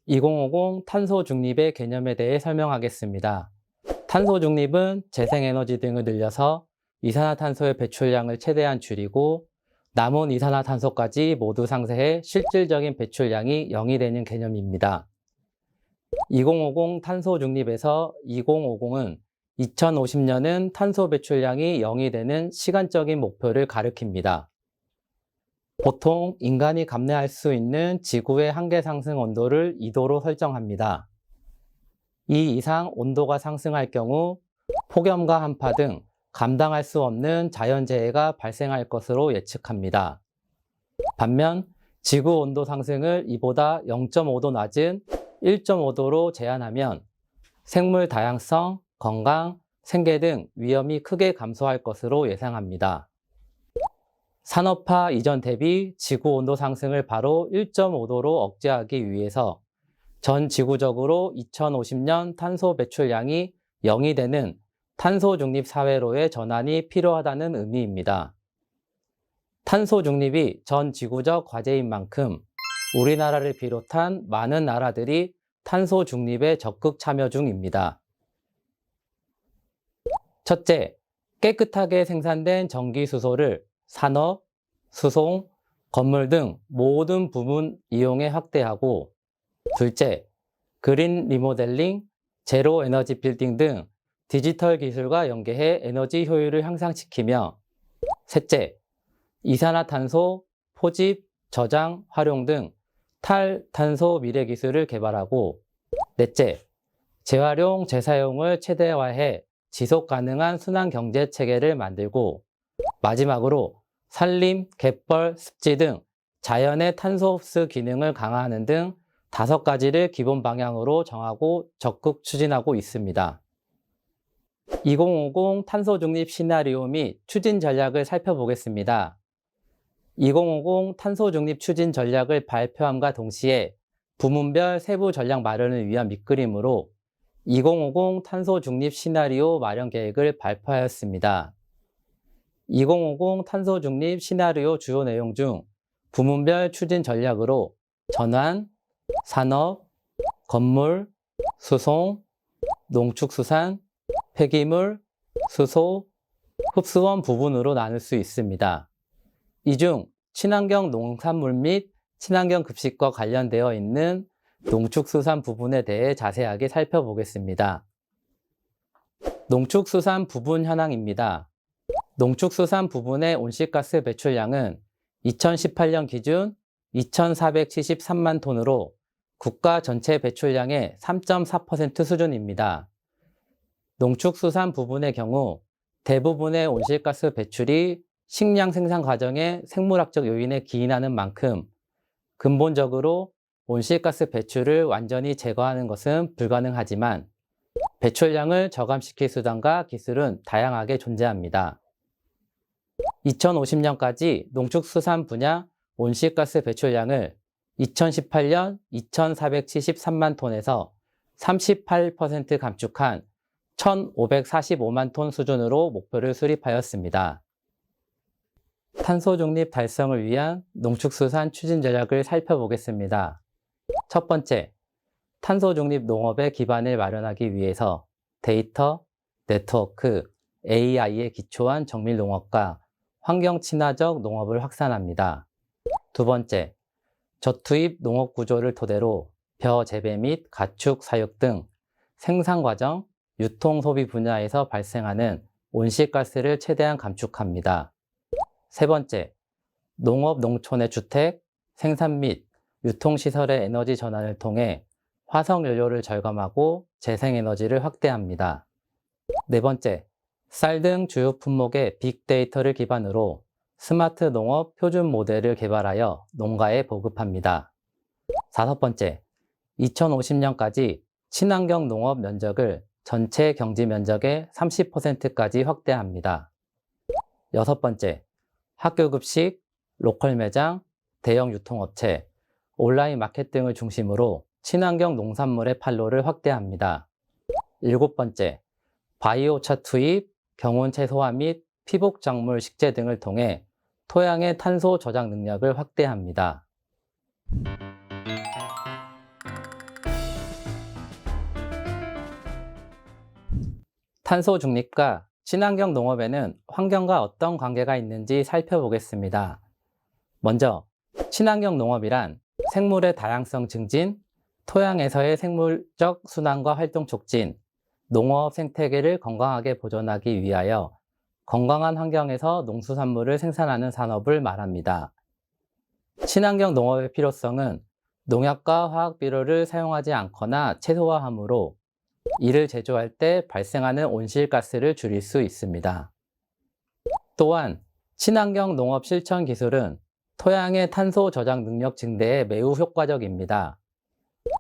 2050 탄소 중립의 개념에 대해 설명하겠습니다. 탄소 중립은 재생에너지 등을 늘려서 이산화탄소의 배출량을 최대한 줄이고 남은 이산화탄소까지 모두 상쇄해 실질적인 배출량이 0이 되는 개념입니다. 2050 탄소 중립에서 2050은 2050년은 탄소 배출량이 0이 되는 시간적인 목표를 가리킵니다. 보통 인간이 감내할 수 있는 지구의 한계 상승 온도를 2도로 설정합니다. 이 이상 온도가 상승할 경우 폭염과 한파 등 감당할 수 없는 자연재해가 발생할 것으로 예측합니다. 반면 지구 온도 상승을 이보다 0.5도 낮은 1.5도로 제한하면 생물 다양성, 건강, 생계 등 위험이 크게 감소할 것으로 예상합니다. 산업화 이전 대비 지구 온도 상승을 바로 1.5도로 억제하기 위해서 전 지구적으로 2050년 탄소 배출량이 0이 되는 탄소 중립 사회로의 전환이 필요하다는 의미입니다. 탄소 중립이 전 지구적 과제인 만큼 우리나라를 비롯한 많은 나라들이 탄소 중립에 적극 참여 중입니다. 첫째, 깨끗하게 생산된 전기 수소를 산업, 수송, 건물 등 모든 부문 이용에 확대하고, 둘째, 그린 리모델링, 제로 에너지 빌딩 등 디지털 기술과 연계해 에너지 효율을 향상시키며, 셋째, 이산화탄소, 포집, 저장, 활용 등 탈탄소 미래 기술을 개발하고, 넷째, 재활용, 재사용을 최대화해 지속 가능한 순환 경제 체계를 만들고, 마지막으로 산림, 갯벌, 습지 등 자연의 탄소 흡수 기능을 강화하는 등 5가지를 기본 방향으로 정하고 적극 추진하고 있습니다. 2050 탄소 중립 시나리오 및 추진 전략을 살펴보겠습니다. 2050 탄소 중립 추진 전략을 발표함과 동시에 부문별 세부 전략 마련을 위한 밑그림으로 2050 탄소 중립 시나리오 마련 계획을 발표하였습니다. 2050 탄소 중립 시나리오 주요 내용 중 부문별 추진 전략으로 전환, 산업, 건물, 수송, 농축수산, 폐기물, 수소, 흡수원 부분으로 나눌 수 있습니다. 이 중 친환경 농산물 및 친환경 급식과 관련되어 있는 농축수산 부분에 대해 자세하게 살펴보겠습니다. 농축수산 부분 현황입니다. 농축수산 부분의 온실가스 배출량은 2018년 기준 2,473만 톤으로 국가 전체 배출량의 3.4% 수준입니다. 농축수산 부분의 경우 대부분의 온실가스 배출이 식량 생산 과정의 생물학적 요인에 기인하는 만큼 근본적으로 온실가스 배출을 완전히 제거하는 것은 불가능하지만 배출량을 저감시킬 수단과 기술은 다양하게 존재합니다. 2050년까지 농축수산 분야 온실가스 배출량을 2018년 2,473만 톤에서 38% 감축한 1,545만 톤 수준으로 목표를 수립하였습니다. 탄소 중립 달성을 위한 농축수산 추진 전략을 살펴보겠습니다. 첫 번째, 탄소 중립 농업의 기반을 마련하기 위해서 데이터, 네트워크, AI에 기초한 정밀 농업과 환경 친화적 농업을 확산합니다. 두 번째, 저투입 농업 구조를 토대로 벼 재배 및 가축 사육 등 생산 과정, 유통 소비 분야에서 발생하는 온실가스를 최대한 감축합니다. 세 번째, 농업 농촌의 주택, 생산 및 유통시설의 에너지 전환을 통해 화석연료를 절감하고 재생에너지를 확대합니다. 네 번째, 쌀 등 주요 품목의 빅데이터를 기반으로 스마트 농업 표준 모델을 개발하여 농가에 보급합니다. 다섯 번째, 2050년까지 친환경 농업 면적을 전체 경지 면적의 30%까지 확대합니다. 여섯 번째, 학교 급식, 로컬 매장, 대형 유통업체, 온라인 마켓 등을 중심으로 친환경 농산물의 판로를 확대합니다. 일곱 번째, 바이오차 투입, 경운 채소화 및 피복 작물 식재 등을 통해 토양의 탄소 저장 능력을 확대합니다. 탄소 중립과 친환경 농업에는 환경과 어떤 관계가 있는지 살펴보겠습니다. 먼저, 친환경 농업이란 생물의 다양성 증진, 토양에서의 생물적 순환과 활동 촉진, 농업 생태계를 건강하게 보존하기 위하여 건강한 환경에서 농수산물을 생산하는 산업을 말합니다. 친환경 농업의 필요성은 농약과 화학비료를 사용하지 않거나 최소화하므로 이를 제조할 때 발생하는 온실가스를 줄일 수 있습니다. 또한 친환경 농업 실천 기술은 토양의 탄소 저장 능력 증대에 매우 효과적입니다.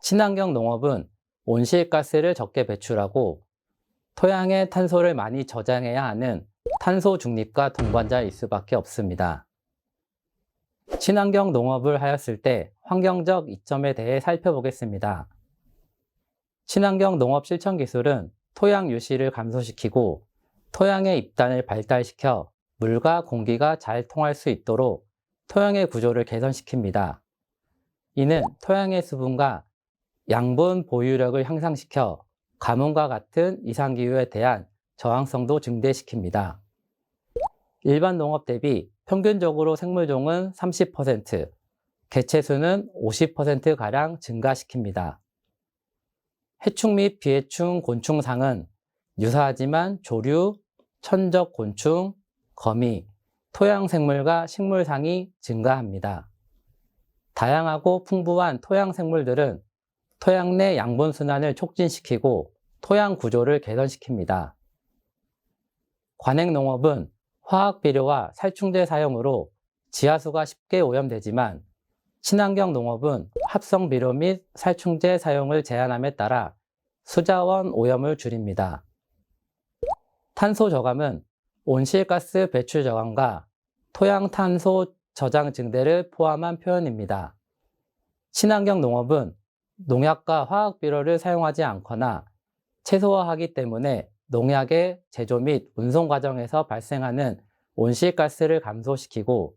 친환경 농업은 온실가스를 적게 배출하고 토양의 탄소를 많이 저장해야 하는 탄소 중립과 동반자일 수밖에 없습니다. 친환경 농업을 하였을 때 환경적 이점에 대해 살펴보겠습니다. 친환경 농업 실천 기술은 토양 유실을 감소시키고 토양의 입단을 발달시켜 물과 공기가 잘 통할 수 있도록 토양의 구조를 개선시킵니다. 이는 토양의 수분과 양분 보유력을 향상시켜 가뭄과 같은 이상기후에 대한 저항성도 증대시킵니다. 일반 농업 대비 평균적으로 생물종은 30%, 개체수는 50%가량 증가시킵니다. 해충 및 비해충 곤충상은 유사하지만 조류, 천적 곤충, 거미, 토양생물과 식물상이 증가합니다. 다양하고 풍부한 토양생물들은 토양 내 양분 순환을 촉진시키고 토양 구조를 개선시킵니다. 관행농업은 화학비료와 살충제 사용으로 지하수가 쉽게 오염되지만 친환경 농업은 합성비료 및 살충제 사용을 제한함에 따라 수자원 오염을 줄입니다. 탄소 저감은 온실가스 배출 저감과 토양 탄소 저장 증대를 포함한 표현입니다. 친환경 농업은 농약과 화학비료를 사용하지 않거나 최소화하기 때문에 농약의 제조 및 운송 과정에서 발생하는 온실가스를 감소시키고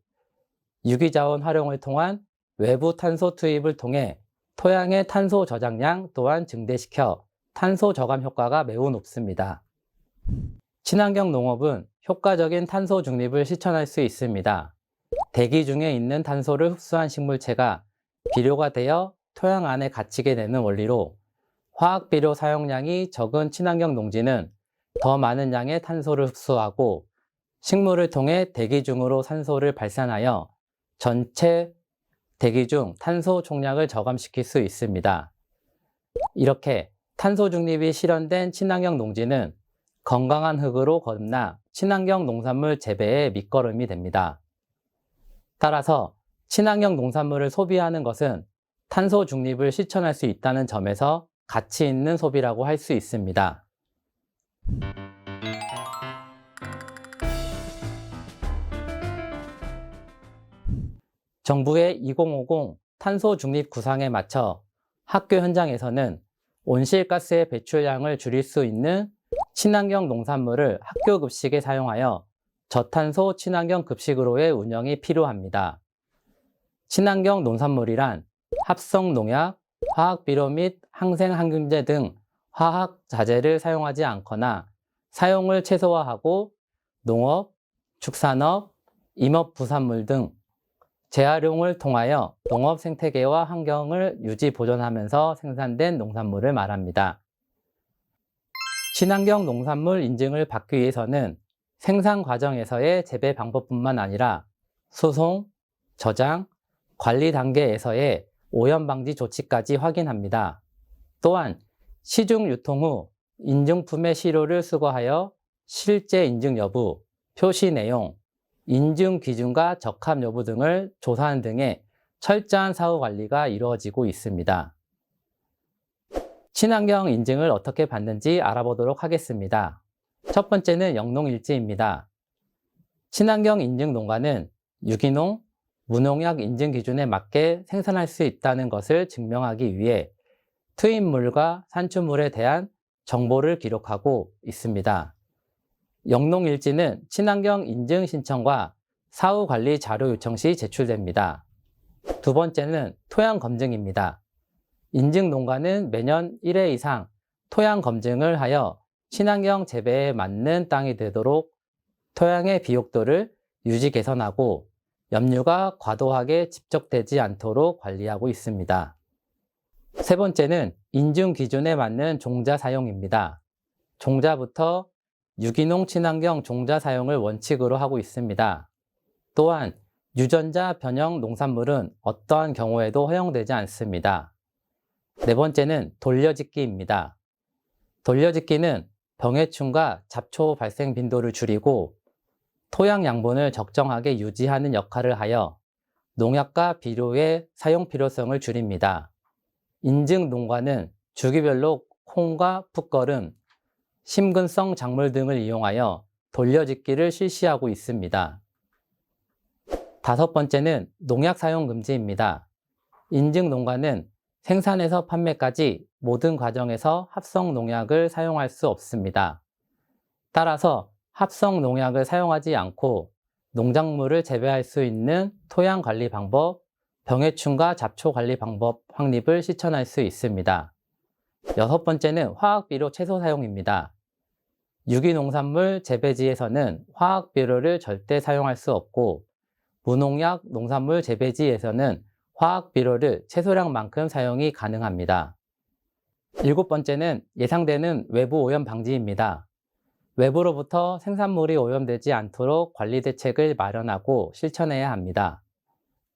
유기자원 활용을 통한 외부 탄소 투입을 통해 토양의 탄소 저장량 또한 증대시켜 탄소 저감 효과가 매우 높습니다. 친환경 농업은 효과적인 탄소 중립을 실천할 수 있습니다. 대기 중에 있는 탄소를 흡수한 식물체가 비료가 되어 토양 안에 갇히게 되는 원리로 화학비료 사용량이 적은 친환경 농지는 더 많은 양의 탄소를 흡수하고 식물을 통해 대기 중으로 산소를 발산하여 전체 대기 중 탄소 총량을 저감시킬 수 있습니다. 이렇게 탄소 중립이 실현된 친환경 농지는 건강한 흙으로 거듭나 친환경 농산물 재배의 밑거름이 됩니다. 따라서 친환경 농산물을 소비하는 것은 탄소 중립을 실천할 수 있다는 점에서 가치 있는 소비라고 할 수 있습니다. 정부의 2050 탄소 중립 구상에 맞춰 학교 현장에서는 온실가스의 배출량을 줄일 수 있는 친환경 농산물을 학교 급식에 사용하여 저탄소 친환경 급식으로의 운영이 필요합니다. 친환경 농산물이란 합성 농약, 화학비료 및 항생항균제 등 화학 자재를 사용하지 않거나 사용을 최소화하고 농업, 축산업, 임업 부산물 등 재활용을 통하여 농업 생태계와 환경을 유지 보존하면서 생산된 농산물을 말합니다. 친환경 농산물 인증을 받기 위해서는 생산 과정에서의 재배 방법뿐만 아니라 소송, 저장, 관리 단계에서의 오염 방지 조치까지 확인합니다. 또한 시중 유통 후 인증품의 시료를 수거하여 실제 인증 여부, 표시 내용, 인증 기준과 적합 여부 등을 조사하는 등의 철저한 사후 관리가 이루어지고 있습니다. 친환경 인증을 어떻게 받는지 알아보도록 하겠습니다. 첫 번째는 영농일지입니다. 친환경 인증 농가는 유기농, 무농약 인증 기준에 맞게 생산할 수 있다는 것을 증명하기 위해 투입물과 산출물에 대한 정보를 기록하고 있습니다. 영농일지는 친환경 인증 신청과 사후 관리 자료 요청 시 제출됩니다. 두 번째는 토양 검증입니다. 인증 농가는 매년 1회 이상 토양 검증을 하여 친환경 재배에 맞는 땅이 되도록 토양의 비옥도를 유지 개선하고 염류가 과도하게 집적되지 않도록 관리하고 있습니다. 세 번째는 인증 기준에 맞는 종자 사용입니다. 종자부터 유기농 친환경 종자 사용을 원칙으로 하고 있습니다. 또한 유전자 변형 농산물은 어떠한 경우에도 허용되지 않습니다. 네 번째는 돌려짓기입니다. 돌려짓기는 병해충과 잡초 발생 빈도를 줄이고 토양 양분을 적정하게 유지하는 역할을 하여 농약과 비료의 사용 필요성을 줄입니다. 인증 농가는 주기별로 콩과 풋걸음, 심근성 작물 등을 이용하여 돌려짓기를 실시하고 있습니다. 다섯 번째는 농약 사용 금지입니다. 인증 농가는 생산에서 판매까지 모든 과정에서 합성 농약을 사용할 수 없습니다. 따라서 합성 농약을 사용하지 않고 농작물을 재배할 수 있는 토양 관리 방법, 병해충과 잡초 관리 방법 확립을 실천할 수 있습니다. 여섯 번째는 화학비료 최소 사용입니다. 유기농산물 재배지에서는 화학비료를 절대 사용할 수 없고 무농약 농산물 재배지에서는 화학비료를 최소량만큼 사용이 가능합니다. 일곱 번째는 예상되는 외부 오염 방지입니다. 외부로부터 생산물이 오염되지 않도록 관리 대책을 마련하고 실천해야 합니다.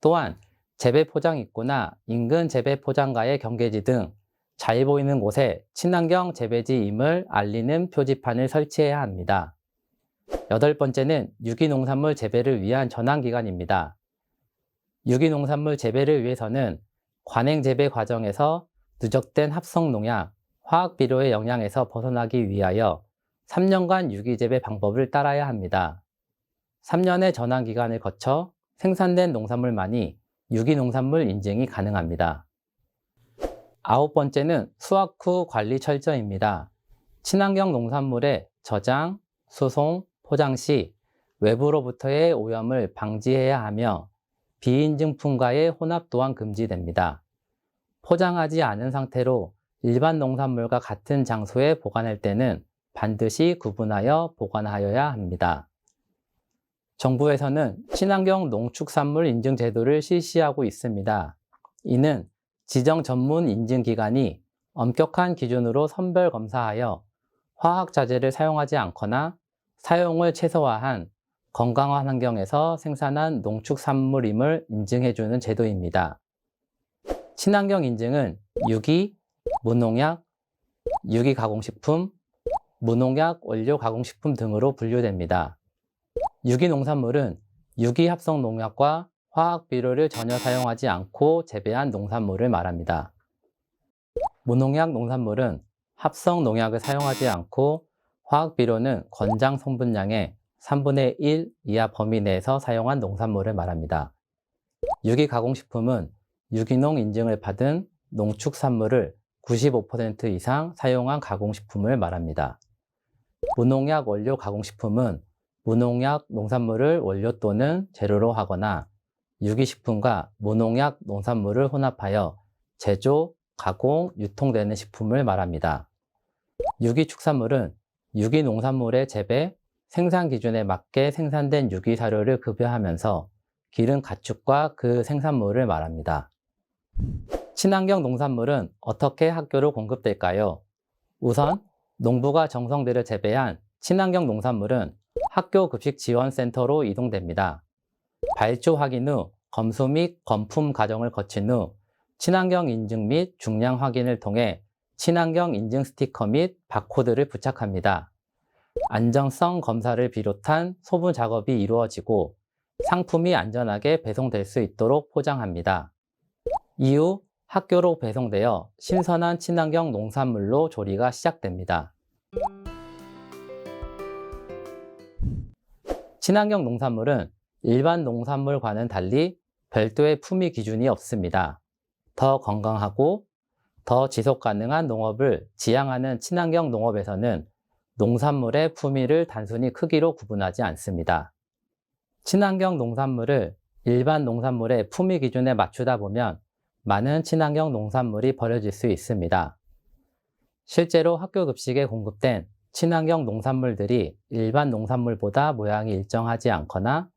또한 재배 포장 입구나 인근 재배 포장가의 경계지 등 잘 보이는 곳에 친환경 재배지임을 알리는 표지판을 설치해야 합니다. 여덟 번째는 유기농산물 재배를 위한 전환기간입니다. 유기농산물 재배를 위해서는 관행 재배 과정에서 누적된 합성농약, 화학비료의 영향에서 벗어나기 위하여 3년간 유기재배 방법을 따라야 합니다. 3년의 전환기간을 거쳐 생산된 농산물만이 유기농산물 인증이 가능합니다. 아홉 번째는 수확 후 관리 철저입니다. 친환경 농산물의 저장, 수송, 포장 시 외부로부터의 오염을 방지해야 하며 비인증품과의 혼합 또한 금지됩니다. 포장하지 않은 상태로 일반 농산물과 같은 장소에 보관할 때는 반드시 구분하여 보관하여야 합니다. 정부에서는 친환경 농축산물 인증 제도를 실시하고 있습니다. 이는 지정 전문 인증기관이 엄격한 기준으로 선별 검사하여 화학자재를 사용하지 않거나 사용을 최소화한 건강한 환경에서 생산한 농축산물임을 인증해주는 제도입니다. 친환경 인증은 유기, 무농약, 유기가공식품, 무농약 원료 가공식품 등으로 분류됩니다. 유기농산물은 유기합성 농약과 화학비료를 전혀 사용하지 않고 재배한 농산물을 말합니다. 무농약 농산물은 합성 농약을 사용하지 않고 화학비료는 권장 성분량의 3분의 1 이하 범위 내에서 사용한 농산물을 말합니다. 유기가공식품은 유기농 인증을 받은 농축산물을 95% 이상 사용한 가공식품을 말합니다. 무농약 원료 가공식품은 무농약 농산물을 원료 또는 재료로 하거나 유기식품과 무농약 농산물을 혼합하여 제조, 가공, 유통되는 식품을 말합니다. 유기축산물은 유기농산물의 재배, 생산 기준에 맞게 생산된 유기사료를 급여하면서 기른 가축과 그 생산물을 말합니다. 친환경 농산물은 어떻게 학교로 공급될까요? 우선 농부가 정성 들여 재배한 친환경 농산물은 학교 급식 지원센터로 이동됩니다. 발주 확인 후 검수 및 검품 과정을 거친 후 친환경 인증 및 중량 확인을 통해 친환경 인증 스티커 및 바코드를 부착합니다. 안전성 검사를 비롯한 소분 작업이 이루어지고 상품이 안전하게 배송될 수 있도록 포장합니다. 이후 학교로 배송되어 신선한 친환경 농산물로 조리가 시작됩니다. 친환경 농산물은 일반 농산물과는 달리 별도의 품위 기준이 없습니다. 더 건강하고 더 지속 가능한 농업을 지향하는 친환경 농업에서는 농산물의 품위를 단순히 크기로 구분하지 않습니다. 친환경 농산물을 일반 농산물의 품위 기준에 맞추다 보면 많은 친환경 농산물이 버려질 수 있습니다. 실제로 학교 급식에 공급된 친환경 농산물들이 일반 농산물보다 모양이 일정하지 않거나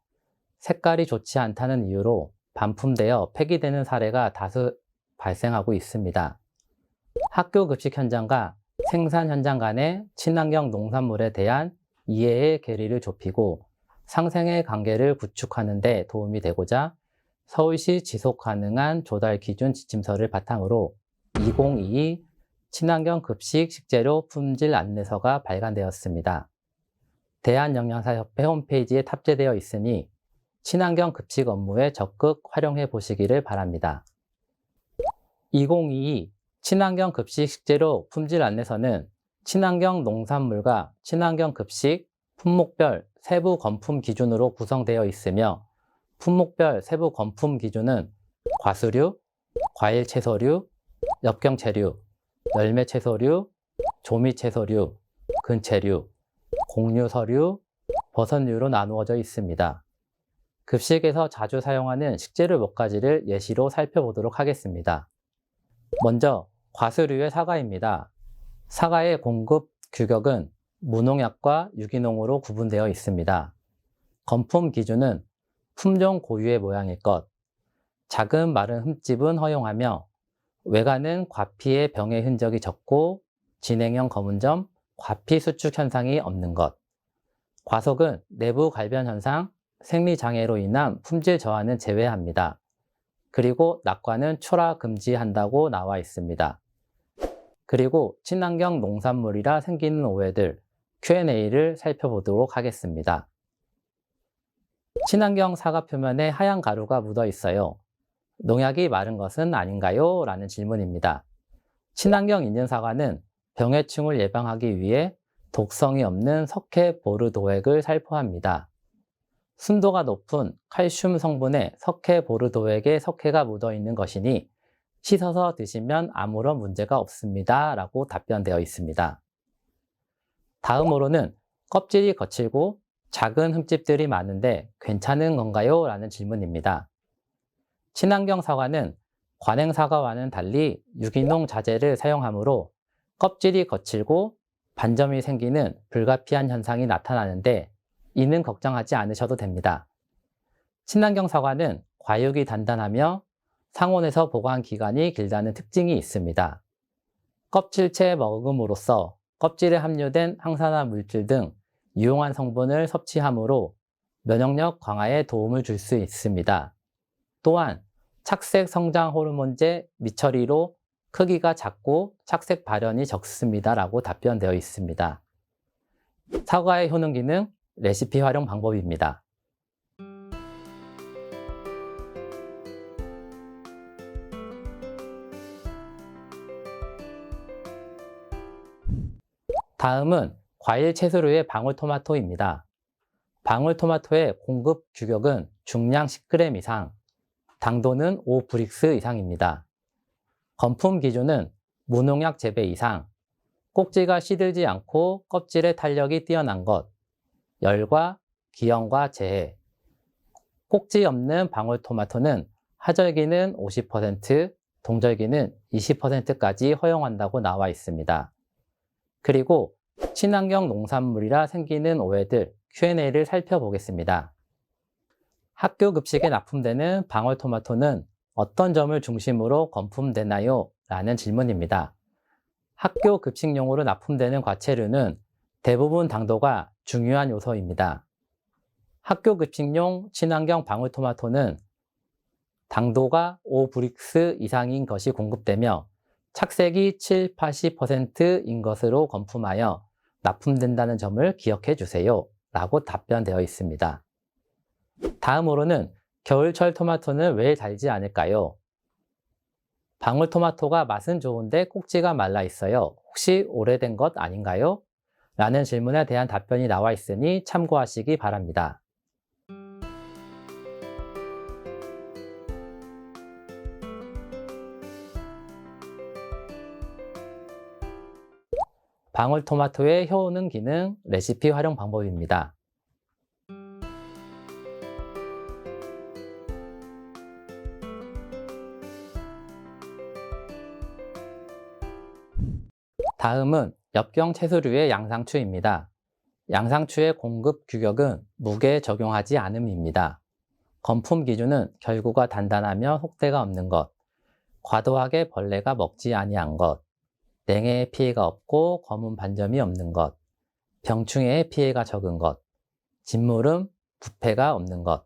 색깔이 좋지 않다는 이유로 반품되어 폐기되는 사례가 다수 발생하고 있습니다. 학교 급식 현장과 생산 현장 간의 친환경 농산물에 대한 이해의 괴리를 좁히고 상생의 관계를 구축하는 데 도움이 되고자 서울시 지속가능한 조달 기준 지침서를 바탕으로 2022 친환경 급식 식재료 품질 안내서가 발간되었습니다. 대한영양사협회 홈페이지에 탑재되어 있으니 친환경 급식 업무에 적극 활용해 보시기를 바랍니다. 2022 친환경 급식 식재료 품질 안내서는 친환경 농산물과 친환경 급식, 품목별 세부 검품 기준으로 구성되어 있으며 품목별 세부 검품 기준은 과수류, 과일 채소류, 엽경채류, 열매 채소류, 조미 채소류, 근채류, 곡류서류, 버섯류로 나누어져 있습니다. 급식에서 자주 사용하는 식재료 몇 가지를 예시로 살펴보도록 하겠습니다. 먼저 과수류의 사과입니다. 사과의 공급 규격은 무농약과 유기농으로 구분되어 있습니다. 검품 기준은 품종 고유의 모양일 것, 작은 마른 흠집은 허용하며 외관은 과피의 병의 흔적이 적고 진행형 검은 점, 과피 수축 현상이 없는 것, 과속은 내부 갈변 현상, 생리장애로 인한 품질 저하는 제외합니다. 그리고 낙과는 출하 금지한다고 나와 있습니다. 그리고 친환경 농산물이라 생기는 오해들, Q&A를 살펴보도록 하겠습니다. 친환경 사과 표면에 하얀 가루가 묻어 있어요. 농약이 마른 것은 아닌가요? 라는 질문입니다. 친환경 인증 사과는 병해충을 예방하기 위해 독성이 없는 석회 보르도액을 살포합니다. 순도가 높은 칼슘 성분의 석회 보르도액에 석회가 묻어 있는 것이니 씻어서 드시면 아무런 문제가 없습니다. 라고 답변되어 있습니다. 다음으로는 껍질이 거칠고 작은 흠집들이 많은데 괜찮은 건가요? 라는 질문입니다. 친환경 사과는 관행 사과와는 달리 유기농 자재를 사용하므로 껍질이 거칠고 반점이 생기는 불가피한 현상이 나타나는데 이는 걱정하지 않으셔도 됩니다. 친환경 사과는 과육이 단단하며 상온에서 보관 기간이 길다는 특징이 있습니다. 껍질째 먹음으로써 껍질에 함유된 항산화 물질 등 유용한 성분을 섭취하므로 면역력 강화에 도움을 줄 수 있습니다. 또한 착색 성장 호르몬제 미처리로 크기가 작고 착색 발현이 적습니다. 라고 답변되어 있습니다. 사과의 효능 기능, 레시피 활용 방법입니다. 다음은 과일 채소류의 방울토마토입니다. 방울토마토의 공급 규격은 중량 10g 이상, 당도는 5브릭스 이상입니다. 건품 기준은 무농약 재배 이상, 꼭지가 시들지 않고 껍질의 탄력이 뛰어난 것, 열과 기형과 재해, 꼭지 없는 방울토마토는 하절기는 50%, 동절기는 20%까지 허용한다고 나와 있습니다. 그리고 친환경 농산물이라 생기는 오해들 Q&A를 살펴보겠습니다. 학교 급식에 납품되는 방울토마토는 어떤 점을 중심으로 건품되나요? 라는 질문입니다. 학교 급식용으로 납품되는 과채류는 대부분 당도가 중요한 요소입니다. 학교 급식용 친환경 방울토마토는 당도가 5브릭스 이상인 것이 공급되며 착색이 7, 80%인 것으로 건품하여 납품된다는 점을 기억해 주세요. 라고 답변되어 있습니다. 다음으로는 겨울철 토마토는 왜 달지 않을까요? 방울토마토가 맛은 좋은데 꼭지가 말라 있어요. 혹시 오래된 것 아닌가요? 라는 질문에 대한 답변이 나와 있으니 참고하시기 바랍니다. 방울토마토의 효능 기능, 레시피 활용 방법입니다. 다음은 엽경 채소류의 양상추입니다. 양상추의 공급 규격은 무게에 적용하지 않음입니다. 건품 기준은 결구가 단단하며 속대가 없는 것, 과도하게 벌레가 먹지 아니한 것, 냉해에 피해가 없고 검은 반점이 없는 것, 병충해에 피해가 적은 것, 진물음, 부패가 없는 것,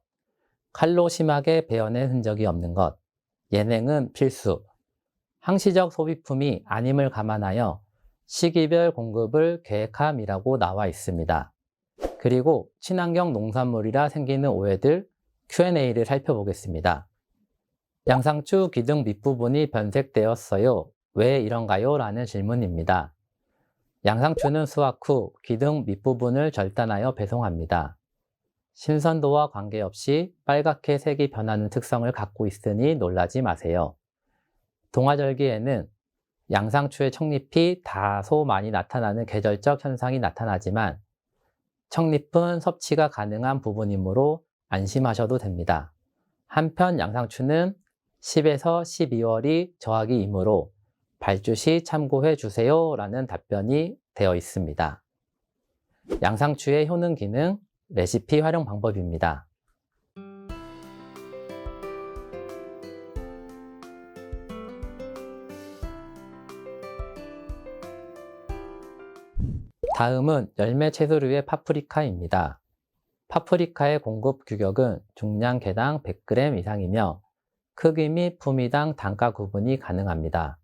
칼로 심하게 베어낸 흔적이 없는 것, 예냉은 필수, 항시적 소비품이 아님을 감안하여 시기별 공급을 계획함이라고 나와 있습니다. 그리고 친환경 농산물이라 생기는 오해들 Q&A를 살펴보겠습니다. 양상추 기둥 밑부분이 변색되었어요. 왜 이런가요? 라는 질문입니다. 양상추는 수확 후 기둥 밑부분을 절단하여 배송합니다. 신선도와 관계없이 빨갛게 색이 변하는 특성을 갖고 있으니 놀라지 마세요. 동화절기에는 양상추의 척잎이 다소 많이 나타나는 계절적 현상이 나타나지만 척잎은 섭취가 가능한 부분이므로 안심하셔도 됩니다. 한편 양상추는 10에서 12월이 저하기이므로 발주 시 참고해 주세요 라는 답변이 되어 있습니다. 양상추의 효능 기능, 레시피 활용 방법입니다. 다음은 열매 채소류의 파프리카입니다. 파프리카의 공급 규격은 중량 개당 100g 이상이며 크기 및 품위당 단가 구분이 가능합니다.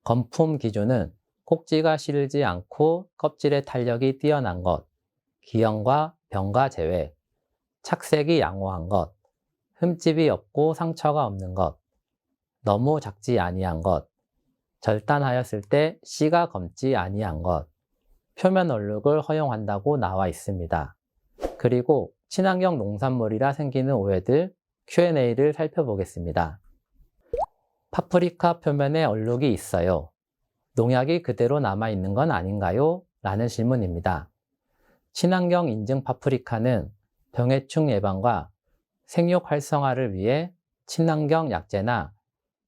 건품 기준은 꼭지가 시들지 않고 껍질의 탄력이 뛰어난 것, 기형과 병가 제외, 착색이 양호한 것, 흠집이 없고 상처가 없는 것, 너무 작지 아니한 것, 절단하였을 때 씨가 검지 아니한 것, 표면 얼룩을 허용한다고 나와 있습니다. 그리고 친환경 농산물이라 생기는 오해들 Q&A를 살펴보겠습니다. 파프리카 표면에 얼룩이 있어요. 농약이 그대로 남아있는 건 아닌가요? 라는 질문입니다. 친환경 인증 파프리카는 병해충 예방과 생육 활성화를 위해 친환경 약재나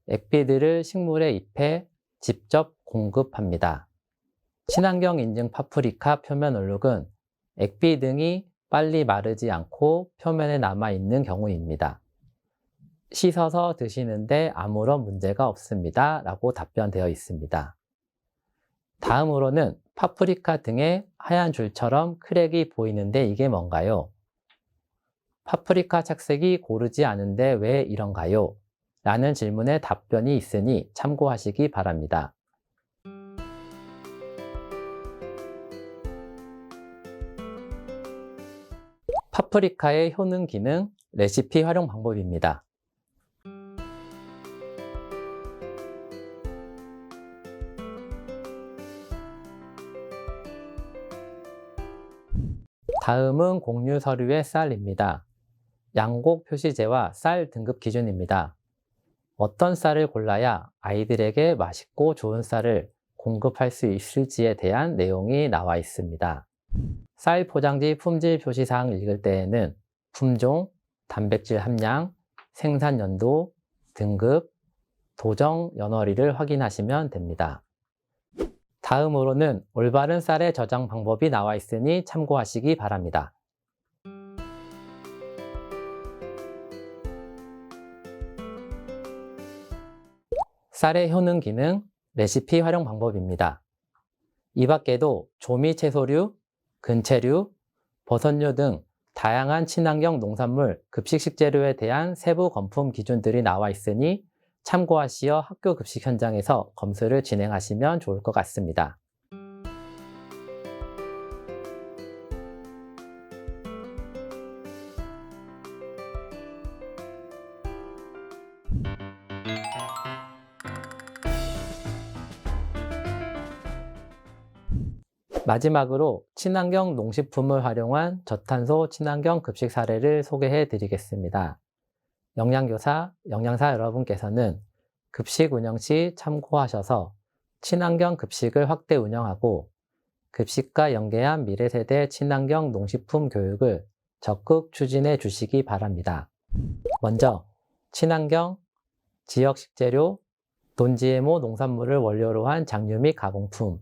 액비들을 식물에 입해 직접 공급합니다. 친환경 인증 파프리카 표면 얼룩은 액비 등이 빨리 마르지 않고 표면에 남아있는 경우입니다. 씻어서 드시는데 아무런 문제가 없습니다. 라고 답변되어 있습니다. 다음으로는 파프리카 등에 하얀 줄처럼 크랙이 보이는데 이게 뭔가요? 파프리카 착색이 고르지 않은데 왜 이런가요? 라는 질문에 답변이 있으니 참고하시기 바랍니다. 파프리카의 효능 기능, 레시피 활용 방법입니다. 다음은 공유 서류의 쌀입니다. 양곡 표시제와 쌀 등급 기준입니다. 어떤 쌀을 골라야 아이들에게 맛있고 좋은 쌀을 공급할 수 있을지에 대한 내용이 나와 있습니다. 쌀 포장지 품질 표시사항을 읽을 때에는 품종, 단백질 함량, 생산 연도, 등급, 도정 연월일을 확인하시면 됩니다. 다음으로는 올바른 쌀의 저장 방법이 나와 있으니 참고하시기 바랍니다. 쌀의 효능 기능, 레시피 활용 방법입니다. 이 밖에도 조미 채소류, 근채류, 버섯류 등 다양한 친환경 농산물, 급식 식재료에 대한 세부 건품 기준들이 나와 있으니 참고하시어 학교 급식 현장에서 검수를 진행하시면 좋을 것 같습니다. 마지막으로 친환경 농식품을 활용한 저탄소 친환경 급식 사례를 소개해 드리겠습니다. 영양교사, 영양사 여러분께서는 급식 운영 시 참고하셔서 친환경 급식을 확대 운영하고 급식과 연계한 미래세대 친환경 농식품 교육을 적극 추진해 주시기 바랍니다. 먼저 친환경, 지역 식재료, non-GMO 농산물을 원료로 한 장류 및 가공품,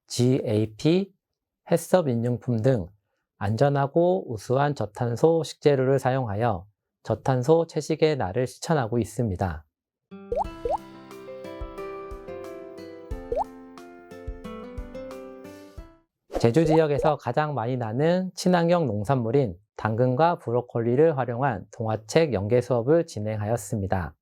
GAP, 햇섭 인증품 등 안전하고 우수한 저탄소 식재료를 사용하여 저탄소 채식의 날을 실천하고 있습니다. 제주 지역에서 가장 많이 나는 친환경 농산물인 당근과 브로콜리를 활용한 동화책 연계 수업을 진행하였습니다.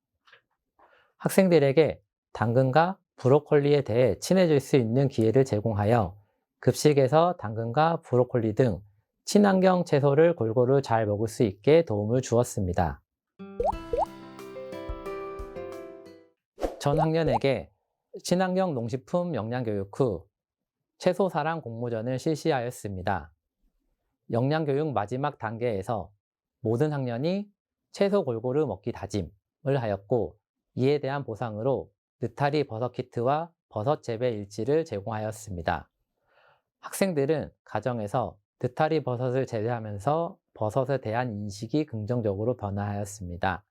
학생들에게 당근과 브로콜리에 대해 친해질 수 있는 기회를 제공하여 급식에서 당근과 브로콜리 등 친환경 채소를 골고루 잘 먹을 수 있게 도움을 주었습니다. 전 학년에게 친환경 농식품 영양교육 후 채소 사랑 공모전을 실시하였습니다. 영양교육 마지막 단계에서 모든 학년이 채소 골고루 먹기 다짐을 하였고, 이에 대한 보상으로 느타리 버섯 키트와 버섯 재배 일지를 제공하였습니다. 학생들은 가정에서 느타리 버섯을 재배하면서 버섯에 대한 인식이 긍정적으로 변화하였습니다.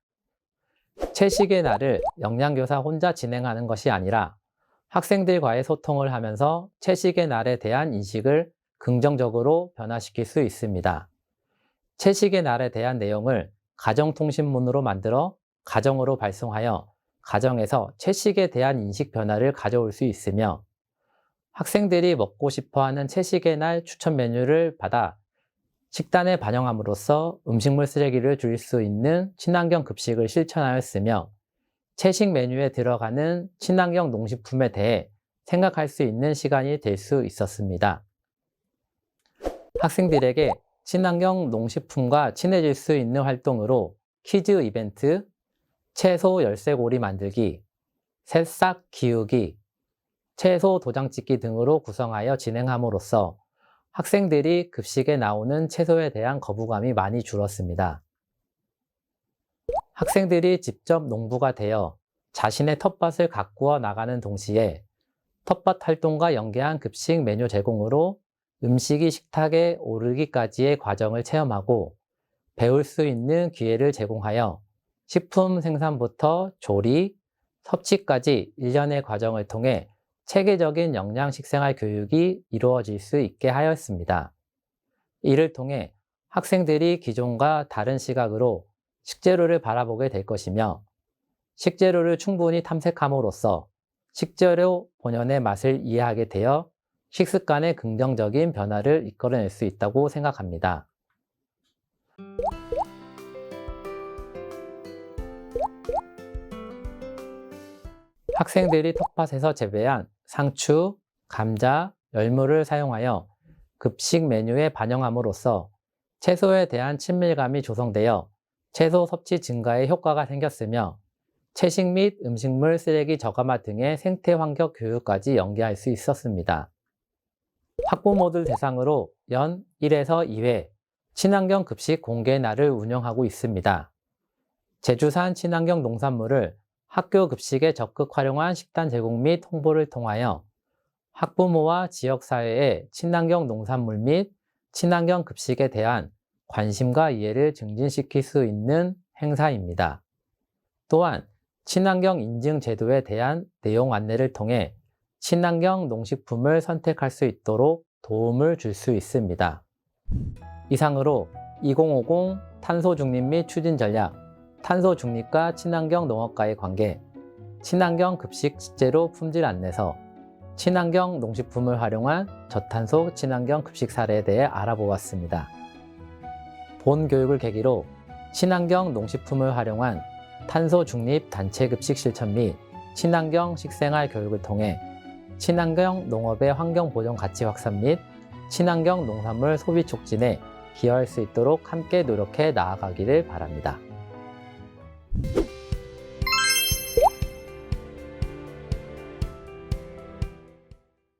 채식의 날을 영양교사 혼자 진행하는 것이 아니라 학생들과의 소통을 하면서 채식의 날에 대한 인식을 긍정적으로 변화시킬 수 있습니다. 채식의 날에 대한 내용을 가정통신문으로 만들어 가정으로 발송하여 가정에서 채식에 대한 인식 변화를 가져올 수 있으며, 학생들이 먹고 싶어하는 채식의 날 추천 메뉴를 받아 식단에 반영함으로써 음식물 쓰레기를 줄일 수 있는 친환경 급식을 실천하였으며, 채식 메뉴에 들어가는 친환경 농식품에 대해 생각할 수 있는 시간이 될 수 있었습니다. 학생들에게 친환경 농식품과 친해질 수 있는 활동으로 퀴즈 이벤트, 채소 열쇠고리 만들기, 새싹 기우기, 채소 도장 찍기 등으로 구성하여 진행함으로써 학생들이 급식에 나오는 채소에 대한 거부감이 많이 줄었습니다. 학생들이 직접 농부가 되어 자신의 텃밭을 가꾸어 나가는 동시에 텃밭 활동과 연계한 급식 메뉴 제공으로 음식이 식탁에 오르기까지의 과정을 체험하고 배울 수 있는 기회를 제공하여 식품 생산부터 조리, 섭취까지 일련의 과정을 통해 체계적인 영양 식생활 교육이 이루어질 수 있게 하였습니다. 이를 통해 학생들이 기존과 다른 시각으로 식재료를 바라보게 될 것이며, 식재료를 충분히 탐색함으로써 식재료 본연의 맛을 이해하게 되어 식습관의 긍정적인 변화를 이끌어낼 수 있다고 생각합니다. 학생들이 텃밭에서 재배한 상추, 감자, 열무를 사용하여 급식 메뉴에 반영함으로써 채소에 대한 친밀감이 조성되어 채소 섭취 증가에 효과가 생겼으며, 채식 및 음식물 쓰레기 저감화 등의 생태 환경 교육까지 연계할 수 있었습니다. 학부모들 대상으로 연 1에서 2회 친환경 급식 공개 날을 운영하고 있습니다. 제주산 친환경 농산물을 학교 급식에 적극 활용한 식단 제공 및 홍보를 통하여 학부모와 지역사회의 친환경 농산물 및 친환경 급식에 대한 관심과 이해를 증진시킬 수 있는 행사입니다. 또한 친환경 인증 제도에 대한 내용 안내를 통해 친환경 농식품을 선택할 수 있도록 도움을 줄 수 있습니다. 이상으로 2050 탄소 중립 및 추진 전략, 탄소 중립과 친환경 농업과의 관계, 친환경 급식 식재료 품질 안내서, 친환경 농식품을 활용한 저탄소 친환경 급식 사례에 대해 알아보았습니다. 본 교육을 계기로 친환경 농식품을 활용한 탄소 중립 단체 급식 실천 및 친환경 식생활 교육을 통해 친환경 농업의 환경 보존 가치 확산 및 친환경 농산물 소비 촉진에 기여할 수 있도록 함께 노력해 나아가기를 바랍니다.